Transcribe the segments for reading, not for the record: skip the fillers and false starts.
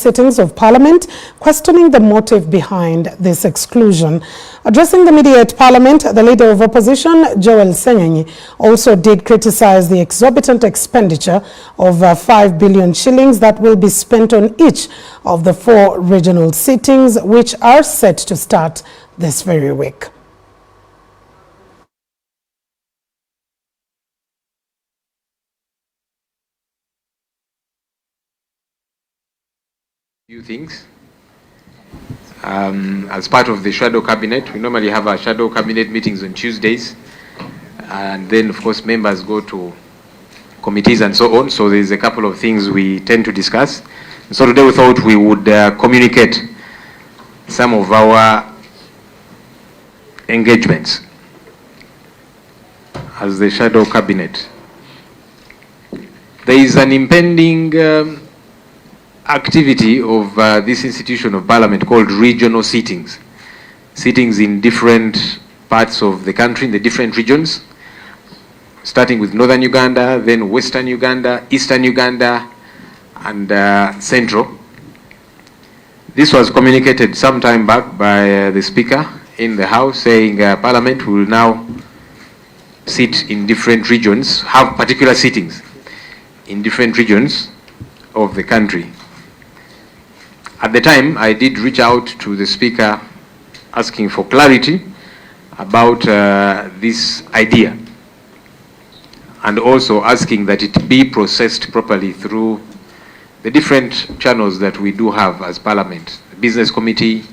sittings of Parliament, questioning the motive behind this exclusion. Addressing the media at Parliament, the Leader of Opposition, Joel Senyenyi, also did criticize the exorbitant expenditure of 5 billion shillings that will be spent on each of the 4 regional sittings, which are set to start this very week. Few things. As part of the shadow cabinet, we normally have our shadow cabinet meetings on Tuesdays, and then of course members go to committees and so on. So there's a couple of things we tend to discuss. So today we thought we would communicate some of our engagements as the shadow cabinet. There is an impending activity of this institution of Parliament called regional sittings. Sittings in different parts of the country, in the different regions, starting with Northern Uganda, then Western Uganda, Eastern Uganda, and Central. This was communicated some time back by the Speaker in the House, saying Parliament will now sit in different regions, have particular sittings in different regions of the country. At the time, I did reach out to the Speaker asking for clarity about this idea, and also asking that it be processed properly through the different channels that we do have as Parliament, the Business Committee,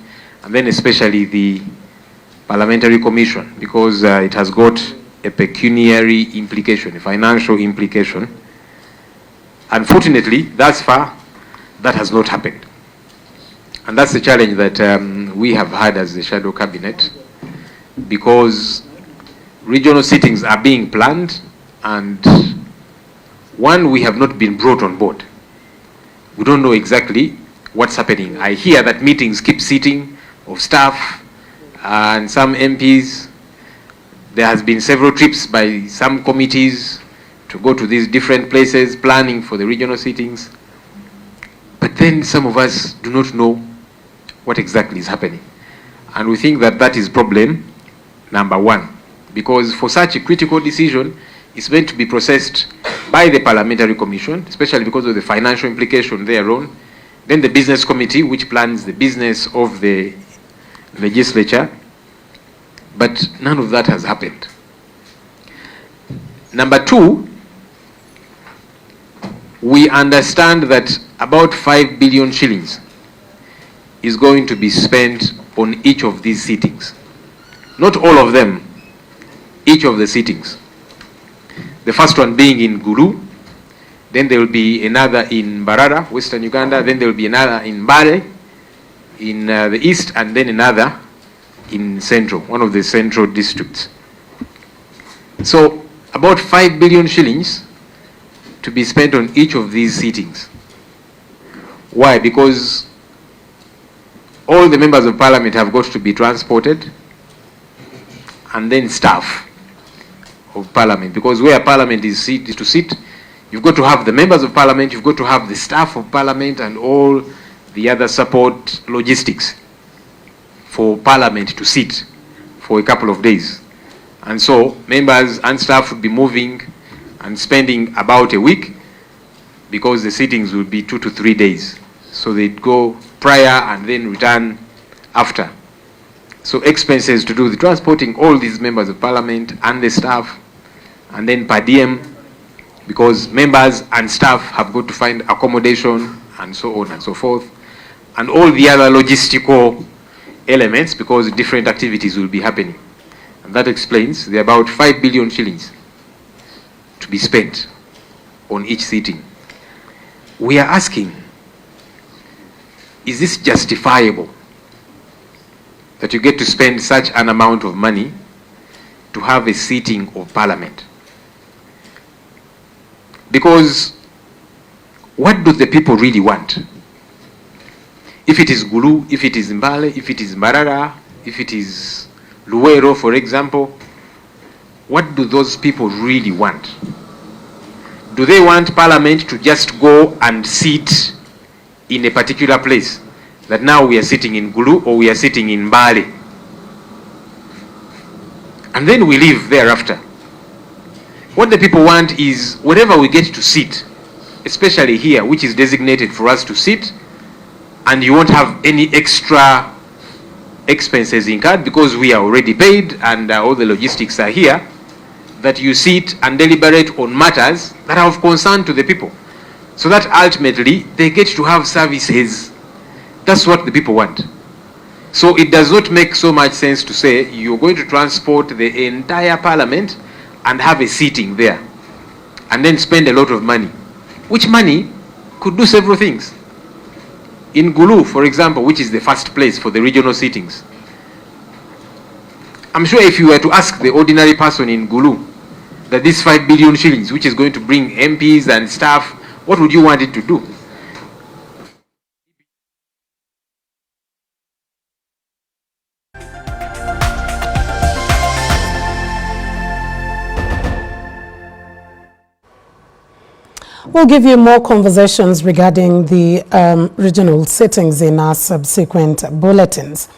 and then especially the Parliamentary Commission, because it has got a pecuniary implication, a financial implication. Unfortunately, thus far, that has not happened. And that's the challenge that we have had as the shadow cabinet, because regional sittings are being planned, and one, we have not been brought on board. We don't know exactly what's happening. I hear that meetings keep sitting of staff and some MPs. There has been several trips by some committees to go to these different places, planning for the regional sittings. But then some of us do not know what exactly is happening. And we think that that is problem number one, because for such a critical decision, it's meant to be processed by the Parliamentary Commission, especially because of the financial implication thereon, then the Business Committee, which plans the business of the legislature, but none of that has happened. Number two, we understand that about 5 billion shillings is going to be spent on each of these sittings. Not all of them, each of the sittings. The first one being in Gulu, then there will be another in Barara, Western Uganda, then there will be another in Mbale, in the east, and then another in Central, one of the central districts. So about 5 billion shillings to be spent on each of these sittings. Why? Because all the members of Parliament have got to be transported, and then staff of Parliament, because where Parliament is to sit, you've got to have the members of Parliament, you've got to have the staff of Parliament and all the other support logistics for Parliament to sit for a couple of days. And so members and staff would be moving and spending about a week, because the sittings will be 2 to 3 days. So they'd go prior and then return after. So expenses to do the transporting all these members of Parliament and the staff, and then per diem, because members and staff have got to find accommodation and so on and so forth, and all the other logistical elements, because different activities will be happening. And that explains the about 5 billion shillings to be spent on each sitting. We are asking, is this justifiable that you get to spend such an amount of money to have a sitting of Parliament? Because what do the people really want? If it is Gulu, if it is Mbale, if it is Mbarara, if it is Luwero, for example, what do those people really want? Do they want Parliament to just go and sit in a particular place, that now we are sitting in Gulu or we are sitting in Mbale. And then we leave thereafter. What the people want is wherever we get to sit, especially here, which is designated for us to sit, and you won't have any extra expenses incurred because we are already paid and all the logistics are here, that you sit and deliberate on matters that are of concern to the people, so that ultimately they get to have services. That's what the people want. So it does not make so much sense to say you're going to transport the entire parliament and have a seating there and then spend a lot of money, which money could do several things. In Gulu, for example, which is the first place for the regional sittings, I'm sure if you were to ask the ordinary person in Gulu that this 5 billion shillings, which is going to bring MPs and staff, what would you want it to do? We'll give you more conversations regarding the regional sittings in our subsequent bulletins.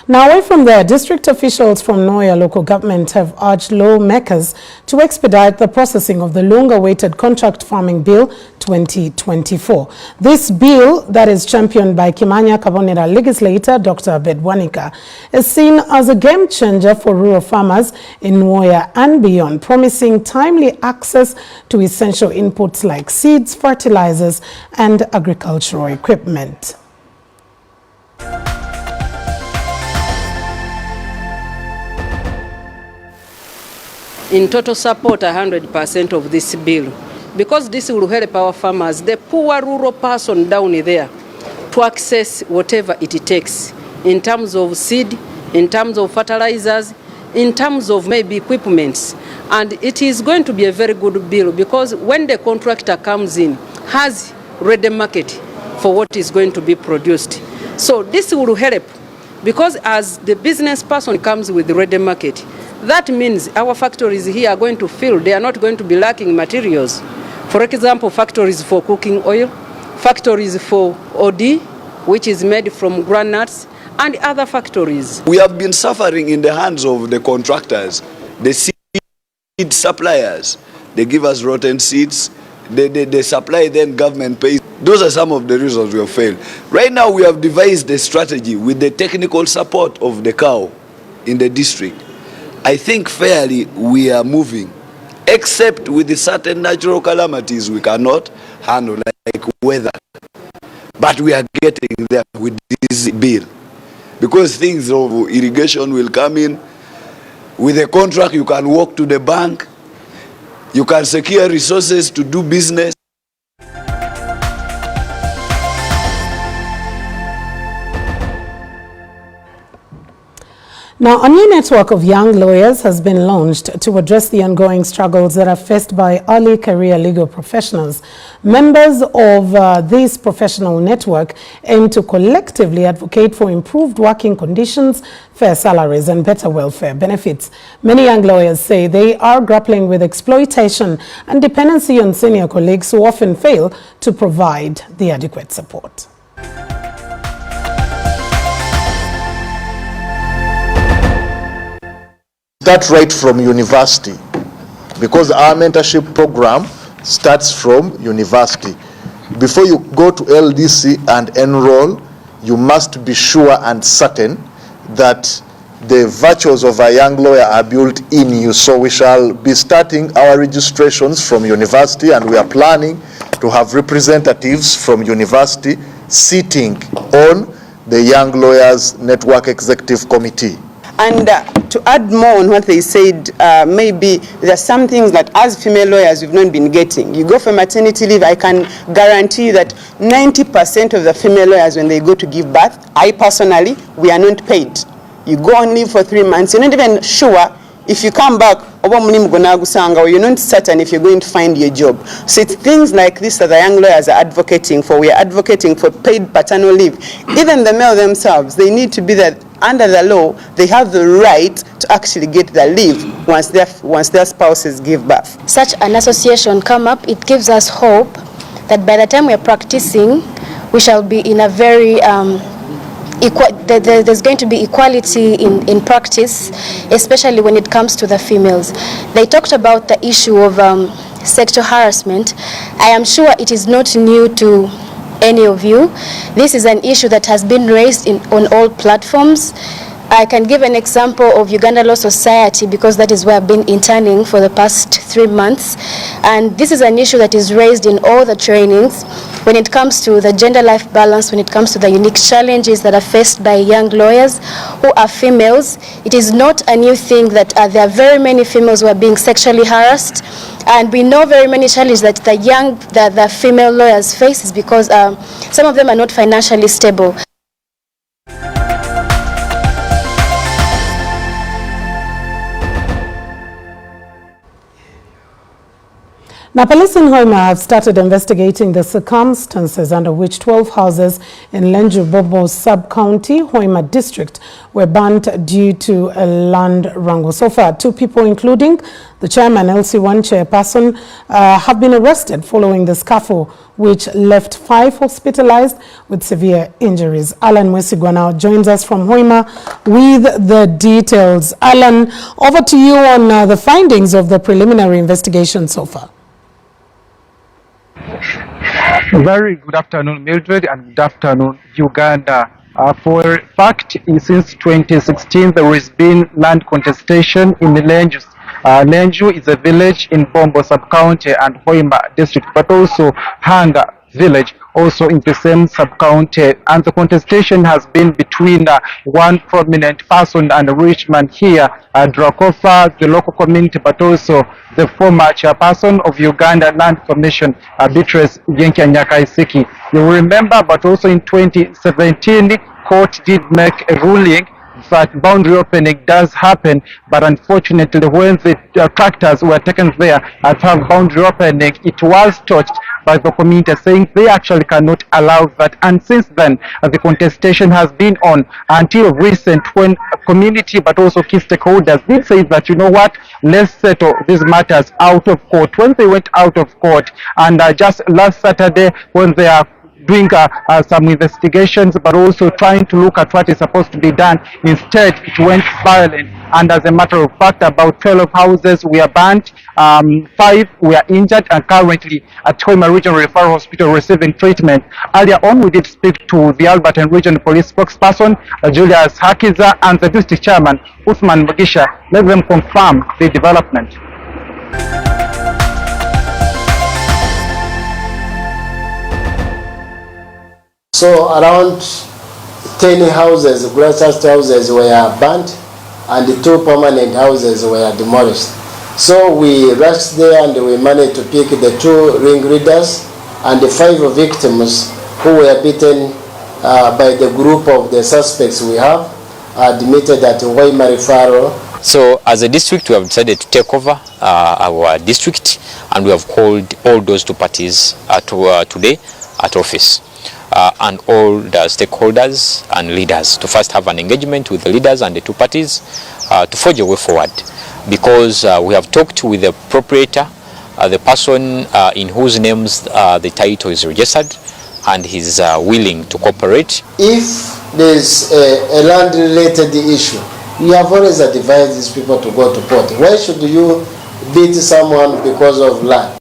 Now, away from there, district officials from Noya local government have urged lawmakers to expedite the processing of the long-awaited Contract Farming Bill 2024. This bill, that is championed by Kimanya Kabonera legislator Dr. Bedwanika, is seen as a game changer for rural farmers in Noya and beyond, promising timely access to essential inputs like seeds, fertilizers, and agricultural equipment. In total support 100% of this bill, because this will help our farmers, the poor rural person down there, to access whatever it takes in terms of seed, in terms of fertilizers, in terms of maybe equipments. And it is going to be a very good bill because when the contractor comes in, has ready market for what is going to be produced. So this will help because as the business person comes with ready market, that means our factories here are going to fill. They are not going to be lacking materials. For example, factories for cooking oil, factories for OD, which is made from groundnuts, and other factories. We have been suffering in the hands of the contractors, the seed suppliers. They give us rotten seeds, they supply, then government pays. Those are some of the reasons we have failed. Right now we have devised a strategy with the technical support of the cow in the district. I think fairly we are moving, except with the certain natural calamities we cannot handle, like weather. But we are getting there with this bill. Because things of irrigation will come in. With a contract, you can walk to the bank. You can secure resources to do business. Now, a new network of young lawyers has been launched to address the ongoing struggles that are faced by early career legal professionals. Members of this professional network aim to collectively advocate for improved working conditions, fair salaries, and better welfare benefits. Many young lawyers say they are grappling with exploitation and dependency on senior colleagues who often fail to provide the adequate support. Start right from university, because our mentorship program starts from university. Before you go to LDC and enroll, you must be sure and certain that the virtues of a young lawyer are built in you. So we shall be starting our registrations from university, and we are planning to have representatives from university sitting on the Young Lawyers Network Executive Committee. And to add more on what they said, maybe there are some things that as female lawyers we've not been getting. You go for maternity leave, I can guarantee you that 90% of the female lawyers, when they go to give birth, I personally, we are not paid. You go on leave for 3 months, you're not even sure if you come back, or you're not certain if you're going to find your job. So it's things like this that the young lawyers are advocating for. We are advocating for paid paternal leave. Even the male themselves, they need to be that under the law, they have the right to actually get the leave once their spouses give birth. Such an association come up, it gives us hope that by the time we're practicing, we shall be in a very there's going to be equality in practice, especially when it comes to the females. They talked about the issue of sexual harassment. I am sure it is not new to any of you. This is an issue that has been raised on all platforms. I can give an example of Uganda Law Society because that is where I've been interning for the past 3 months. And this is an issue that is raised in all the trainings when it comes to the gender-life balance, when it comes to the unique challenges that are faced by young lawyers who are females. It is not a new thing that there are very many females who are being sexually harassed. And we know very many challenges that the female lawyers face is because some of them are not financially stable. Now, police in Hoima have started investigating the circumstances under which 12 houses in Lenju Bobo sub-county, Hoima district, were burnt due to a land wrangle. So far, 2 people, including the chairman, LC1 chairperson, have been arrested following the scuffle, which left 5 hospitalized with severe injuries. Alan Mwesigwa now joins us from Hoima with the details. Alan, over to you on the findings of the preliminary investigation so far. Very good afternoon, Mildred, and good afternoon, Uganda. For a fact, since 2016, there has been land contestation in the Lenju. Lenju is a village in Bombo sub-county and Hoima district, but also Hanga village, also in the same sub-county, and the contestation has been between one prominent person and a rich man here, Drakofa, the local community, but also the former chairperson of Uganda Land Commission, Beatrice Nyakaisiki. You remember, but also in 2017, court did make a ruling that boundary opening does happen, but unfortunately when the tractors were taken there at have boundary opening, it was touched by the community saying they actually cannot allow that. And since then the contestation has been on until recent, when community but also key stakeholders did say that, you know what, let's settle these matters out of court. When they went out of court, and just last Saturday when they are doing some investigations, but also trying to look at what is supposed to be done, instead it went violent. And as a matter of fact, about 12 houses were burnt, 5 were injured, and currently at Hoima Regional Referral Hospital receiving treatment. Earlier on, we did speak to the Alberton Regional Police spokesperson, Julius Hakiza, and the district chairman, Uthman Mugisha. Let them confirm the development. So around 10 houses, grassroots houses were burnt, and the 2 permanent houses were demolished. So we rushed there and we managed to pick the 2 ringleaders and the 5 victims who were beaten by the group of the suspects we have, admitted at Hoima referral. So as a district, we have decided to take over our district, and we have called all those 2 parties today at office. And all the stakeholders and leaders to first have an engagement with the leaders and the 2 parties to forge a way forward, because we have talked with the proprietor, the person in whose names the title is registered, and he's willing to cooperate. If there's a land-related issue, you have always advised these people to go to court. Why should you beat someone because of land?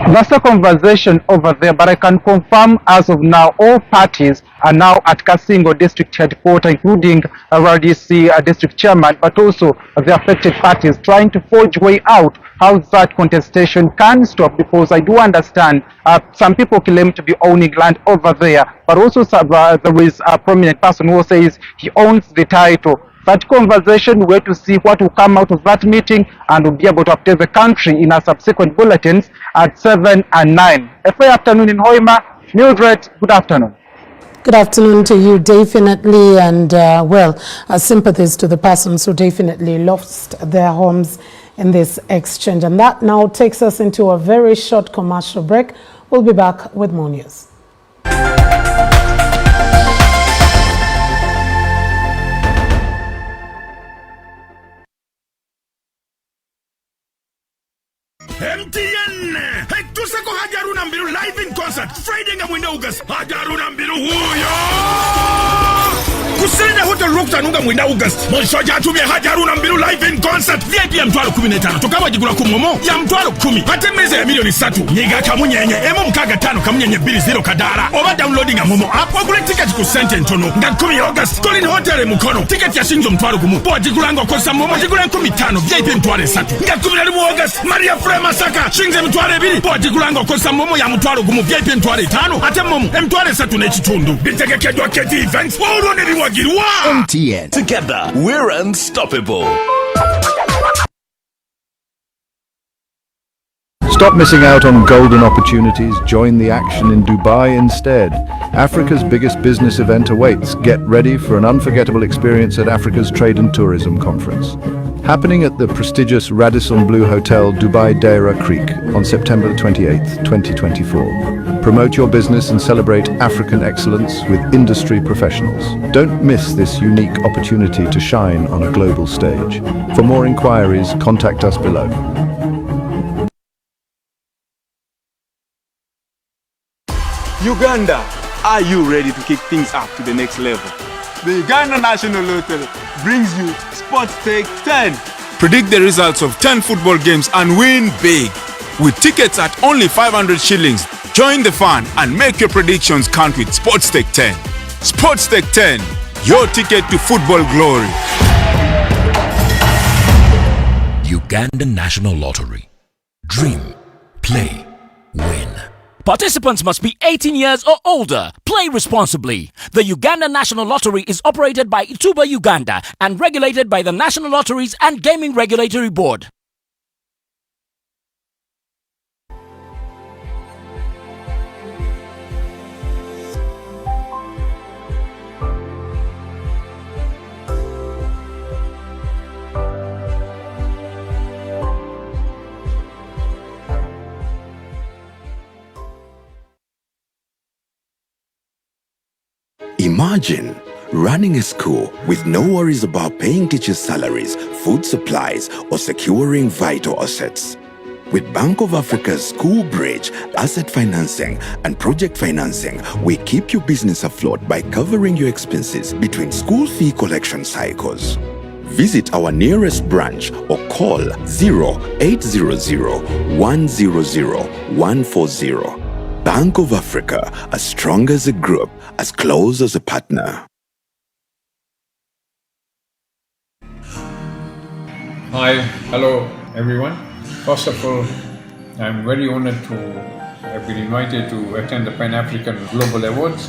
That's a conversation over there, but I can confirm as of now, all parties are now at Kasingo District Headquarters, including RDC District Chairman, but also the affected parties, trying to forge way out how that contestation can stop, because I do understand some people claim to be owning land over there, but also there is a prominent person who says he owns the title. That conversation, we're to see what will come out of that meeting, and we'll be able to update the country in our subsequent bulletins at 7 and 9. A fair afternoon in Hoima. Mildred, good afternoon. Good afternoon to you, definitely, and well, our sympathies to the persons who definitely lost their homes in this exchange. And that now takes us into a very short commercial break. We'll be back with more news. MTN tusako hajaruna mbiru live in concert Friday nga mwenda August hajaruna mbiru huyo kusenda hotel Rocktown nga mwenda August monshoja atumye hajaruna mbiru live in concert VIP ya mtwalo 15 tukawa jigula kumomo ya mtwalo 10 hatemeze ya milioni 3 nyiga kamunyenye emo mkaga 5 kamunyenye 20 kadara oba downloading ya momo app ogule ticket ku sente ntono nga 10 August Colin Hotel mukono ticket ya shinjo mtwalo gumu bo jigula ngo kosa momo jigula 15 VIP mtwalo 3 nga 10 August Maria Frema Saka shinje mtwalo 2 bo jigula ngo kosa momo ya mtwalo gumu VIP mtwalo 5 ate momo mtwalo 3 n'ekitundu bitegekedwa keti events wourone biwagirwa MTN. Together, we're unstoppable. Stop missing out on golden opportunities. Join the action in Dubai instead. Africa's biggest business event awaits. Get ready for an unforgettable experience at Africa's Trade and Tourism Conference. Happening at the prestigious Radisson Blu Hotel, Dubai Deira Creek on September 28th, 2024. Promote your business and celebrate African excellence with industry professionals. Don't miss this unique opportunity to shine on a global stage. For more inquiries, contact us below. Uganda, are you ready to kick things up to the next level? The Uganda National Lottery brings you Sports Take 10. Predict the results of 10 football games and win big. With tickets at only 500 shillings, join the fun and make your predictions count with Sports Take 10. Sports Take 10, your ticket to football glory. Uganda National Lottery. Dream, play, win. Participants must be 18 years or older. Play responsibly. The Uganda National Lottery is operated by Ituba Uganda and regulated by the National Lotteries and Gaming Regulatory Board. Imagine running a school with no worries about paying teachers' salaries, food supplies, or securing vital assets. With Bank of Africa's School Bridge, asset financing, and project financing, we keep your business afloat by covering your expenses between school fee collection cycles. Visit our nearest branch or call 0800-100-140. Bank of Africa, as strong as a group, as close as a partner. Hi, hello everyone. First of all, I'm very honored to have been invited to attend the Pan-African Global Awards.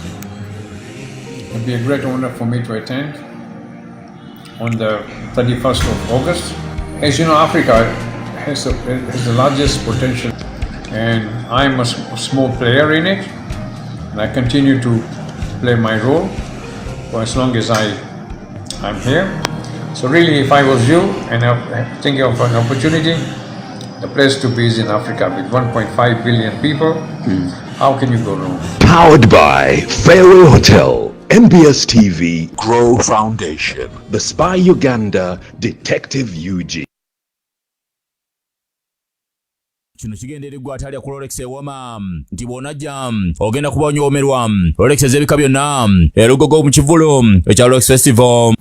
It will be a great honor for me to attend on the 31st of August. As you know, Africa has the largest potential, and I'm a small player in it, and I continue to play my role for as long as I'm here. So really, if I was you and I'm thinking of an opportunity, the place to be is in Africa with 1.5 billion people. How can you go wrong? Powered by Fairway Hotel, MBS TV, Grow Foundation, The Spy Uganda, Detective UG. Kino kigendereddwa atali ku Rolex ewoma nti bw'onajja ogenda kuba onyoomerwa. Rolex ez'ebika byonna erugogo mu kivulo ekya Rolex Festival.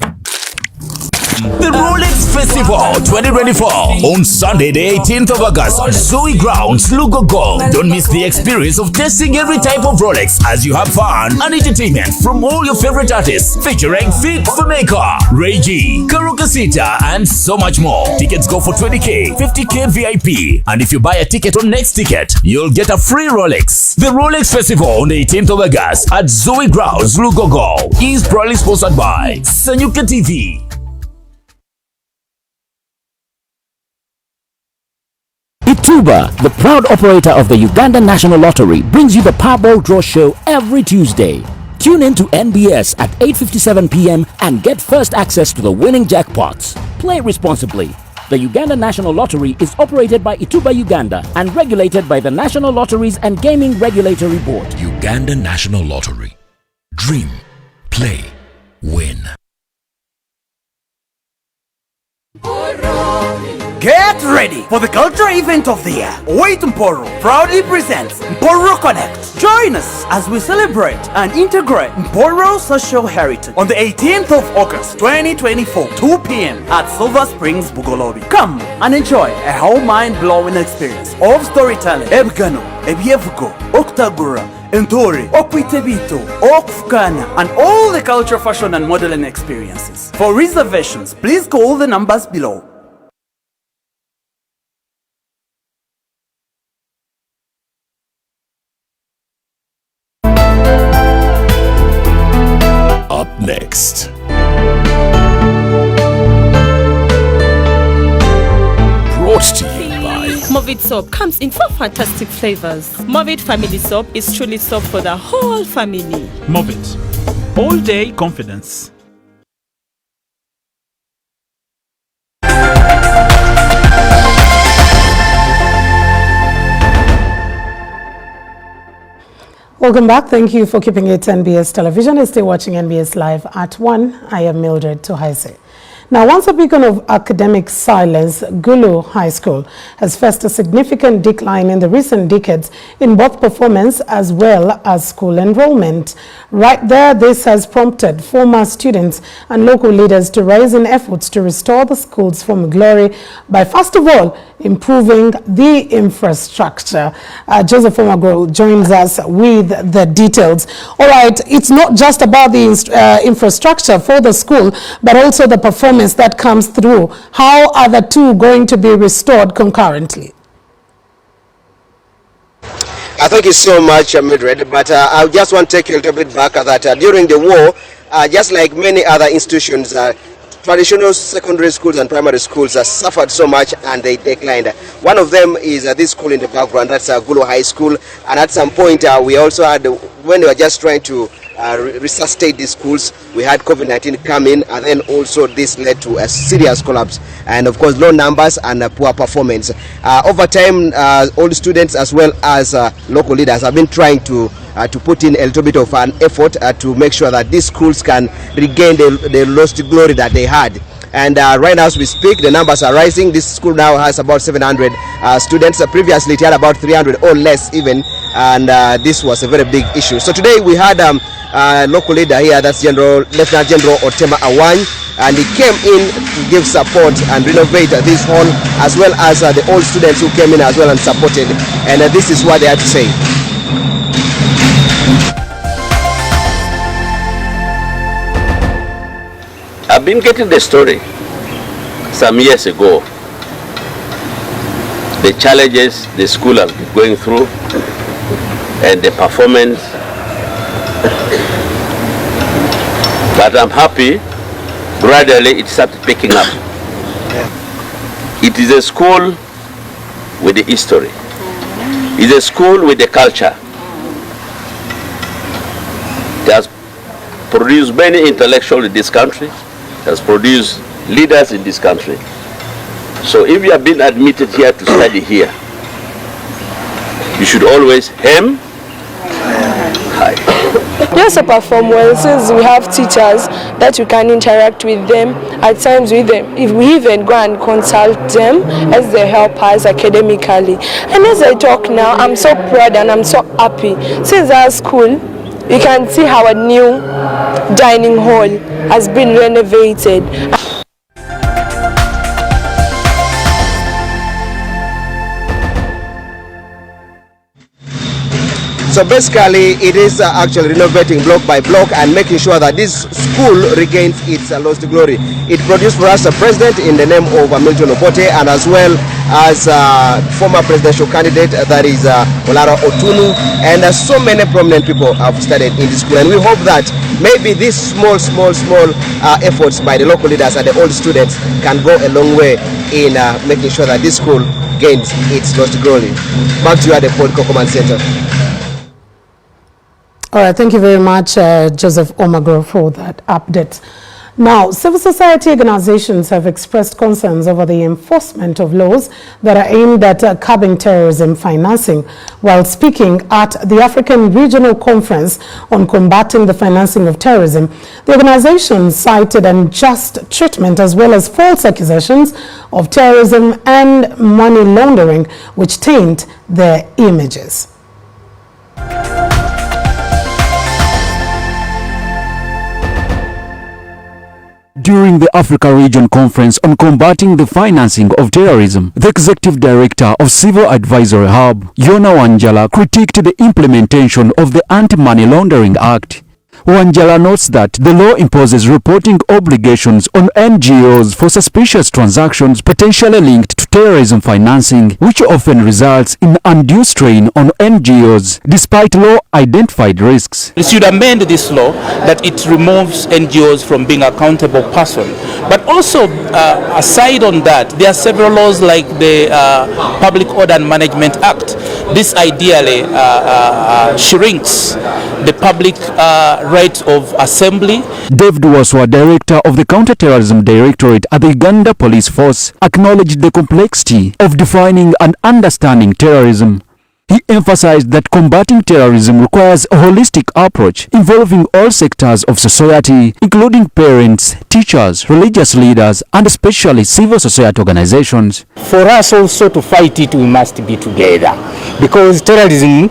The Rolex Festival 2024 on Sunday the 18th of August at Zoe Grounds, Lugogo. Don't miss the experience of testing every type of Rolex as you have fun and entertainment from all your favorite artists featuring Fit for Maker, Reggie, Karukasita and so much more. Tickets go for 20k, 50k VIP, and if you buy a ticket on Next Ticket, you'll get a free Rolex. The Rolex Festival on the 18th of August at Zoe Grounds, Lugogo is proudly sponsored by Sanyuka TV. Ituba, the proud operator of the Uganda National Lottery, brings you the Powerball Draw Show every Tuesday. Tune in to NBS at 8:57 p.m. and get first access to the winning jackpots. Play responsibly. The Uganda National Lottery is operated by Ituba Uganda and regulated by the National Lotteries and Gaming Regulatory Board. Uganda National Lottery. Dream, play, win. Get ready for the cultural event of the year. Wait Mporo proudly presents Mporo Connect. Join us as we celebrate and integrate Mporo social heritage on the 18th of August 2024, 2 p.m. at Silver Springs, Bugolobi. Come and enjoy a whole mind-blowing experience of storytelling, Ebgano, Ebievugo, Oktagura, Entori, Okwitebito, Okfukana, and all the culture, fashion, and modeling experiences. For reservations, please call the numbers below. Up next. Brought to you by Movit soap comes in 4 fantastic flavors. Movit family soap is truly soap for the whole family. Movit, all day confidence. Welcome back. Thank you for keeping it NBS Television and stay watching NBS Live at 1. I am Mildred Tohaise. Now, once a beacon of academic silence, Gulu High School has faced a significant decline in the recent decades in both performance as well as school enrollment. Right there, this has prompted former students and local leaders to raise in efforts to restore the schools from glory by, first of all, improving the infrastructure. Joseph Omagro joins us with the details. All right, it's not just about the infrastructure for the school, but also the performance that comes through. How are the two going to be restored concurrently? Thank you so much, Mildred. But I just want to take you a little bit back at that. During the war, just like many other institutions, traditional secondary schools and primary schools suffered so much and they declined. One of them is this school in the background, that's Gulu High School. And at some point, we also had, when we were just trying to resuscitate these schools, we had COVID-19 come in, and then also this led to a serious collapse and of course low numbers and poor performance. Over time, all the students as well as local leaders have been trying to put in a little bit of an effort to make sure that these schools can regain the lost glory that they had. And right now as we speak, the numbers are rising. This school now has about 700 students. Previously it had about 300 or less even, and this was a very big issue. So today we had local leader here, that's Lieutenant General Otema Awany, and he came in to give support and renovate this hall, as well as the old students who came in as well and supported. And this is what they had to say. I've been getting the story some years ago, the challenges the school has been going through and the performance. But I'm happy, gradually it started picking up. It is a school with the history. It's a school with the culture. It has produced many intellectuals in this country. It has produced leaders in this country. So if you have been admitted here to study here, you should always aim high. Yes, to perform well, since we have teachers that you can interact with them at times with them. If we even go and consult them as they help us academically. And as I talk now, I'm so proud and I'm so happy. Since our school, you can see our new dining hall has been renovated. So basically, it is actually renovating block by block and making sure that this school regains its lost glory. It produced for us a president in the name of Milton Obote, and as well as former presidential candidate, that is Olara Otunu, and so many prominent people have studied in this school. And we hope that maybe these small efforts by the local leaders and the old students can go a long way in making sure that this school gains its lost glory. Back to you at the Political Command Center. All right, thank you very much, Joseph Omagro, for that update. Now, civil society organizations have expressed concerns over the enforcement of laws that are aimed at curbing terrorism financing. While speaking at the African Regional Conference on combating the financing of terrorism, the organizations cited unjust treatment as well as false accusations of terrorism and money laundering, which taint their images. During the Africa Region Conference on combating the financing of terrorism, the Executive Director of Civil Advisory Hub, Yona Wanjala, critiqued the implementation of the Anti-Money Laundering Act. Wanjala notes that the law imposes reporting obligations on NGOs for suspicious transactions potentially linked to terrorism financing, which often results in undue strain on NGOs, despite law-identified risks. We should amend this law that it removes NGOs from being accountable person. But also, aside on that, there are several laws like the Public Order and Management Act. This ideally shrinks the public right of assembly. David Waswa, Director of the Counter-Terrorism Directorate at the Uganda Police Force, acknowledged the complexity of defining and understanding terrorism. He emphasized that combating terrorism requires a holistic approach involving all sectors of society, including parents, teachers, religious leaders, and especially civil society organizations. For us also to fight it, we must be together, because terrorism,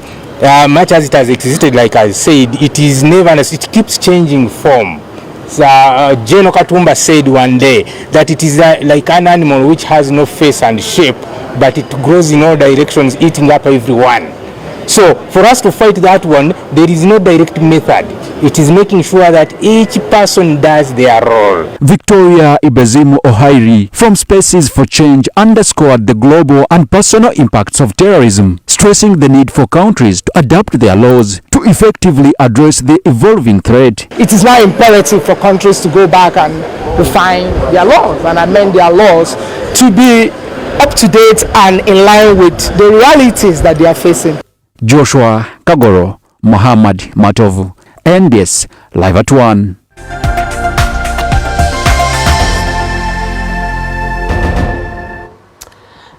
much as it has existed, like I said, it is never, it keeps changing form. General Katumba said one day that it is like an animal which has no face and shape, but it grows in all directions, eating up everyone. So for us to fight that one, there is no direct method. It is making sure that each person does their role. Victoria Ibezimu Ohairi from Spaces for Change underscored the global and personal impacts of terrorism, stressing the need for countries to adapt their laws to effectively address the evolving threat. It is now imperative for countries to go back and refine their laws and amend their laws to be up to date and in line with the realities that they are facing. Joshua Kagoro, Muhammad Matovu, NBS Live at 1.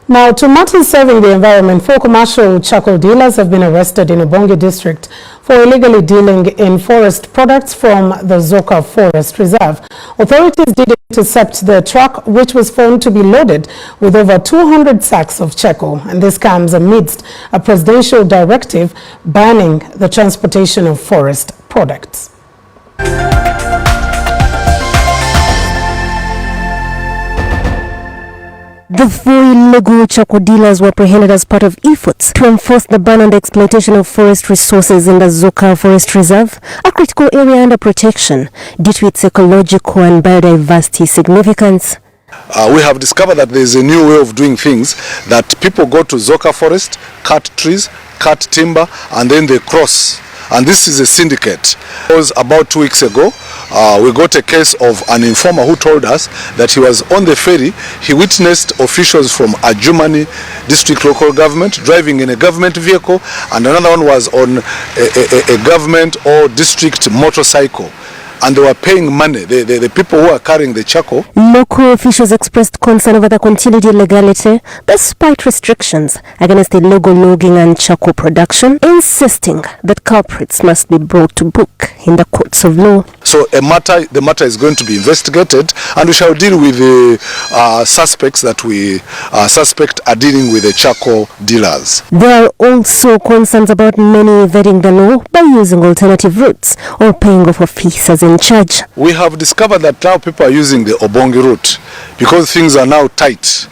Now, to matters serving the environment, 4 commercial charcoal dealers have been arrested in Ubongi district for illegally dealing in forest products from the Zoka Forest Reserve. Authorities did intercept the truck, which was found to be loaded with over 200 sacks of charcoal, and this comes amidst a presidential directive banning the transportation of forest products. The 4 illegal charcoal dealers were apprehended as part of efforts to enforce the ban on the exploitation of forest resources in the Zoka Forest Reserve, a critical area under protection due to its ecological and biodiversity significance. We have discovered that there is a new way of doing things, that people go to Zoka Forest, cut trees, cut timber, and then they cross. And this is a syndicate. It was about 2 weeks ago. We got a case of an informer who told us that he was on the ferry. He witnessed officials from a Germany district local government driving in a government vehicle, and another one was on a government or district motorcycle. And they were paying money, the people who are carrying the charcoal. Local officials expressed concern over the continued illegality despite restrictions against illegal logging and charcoal production, insisting that culprits must be brought to book in the courts of law. So the matter is going to be investigated, and we shall deal with the suspects that we suspect are dealing with the charcoal dealers. There are also concerns about many evading the law by using alternative routes or paying off officers in charge. We have discovered that now people are using the Ubongi route because things are now tight.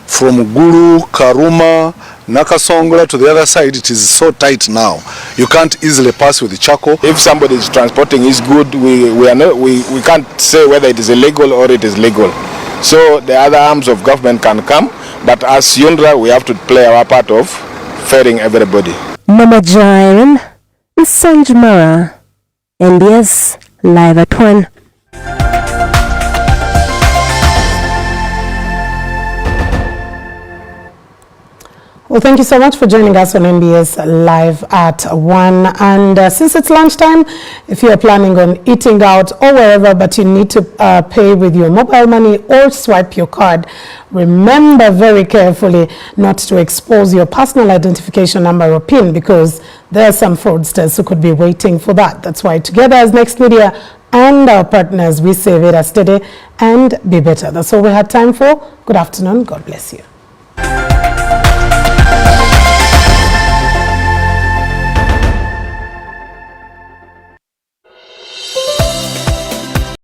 From Gulu, Karuma, Nakasongola to the other side, it is so tight now. You can't easily pass with the charcoal. If somebody is transporting his good, we can't say whether it is illegal or it is legal. So the other arms of government can come, but as Yundra, we have to play our part of ferrying everybody. Mama Jairan, Sanjmara, NBS Live at 1. Well, thank you so much for joining us on MBS Live at 1. And since it's lunchtime, if you are planning on eating out or wherever, but you need to pay with your mobile money or swipe your card, remember very carefully not to expose your personal identification number or PIN, because there are some fraudsters who could be waiting for that. That's why together as Next Media and our partners, we say Vera steady and be better. That's all we had time for. Good afternoon. God bless you.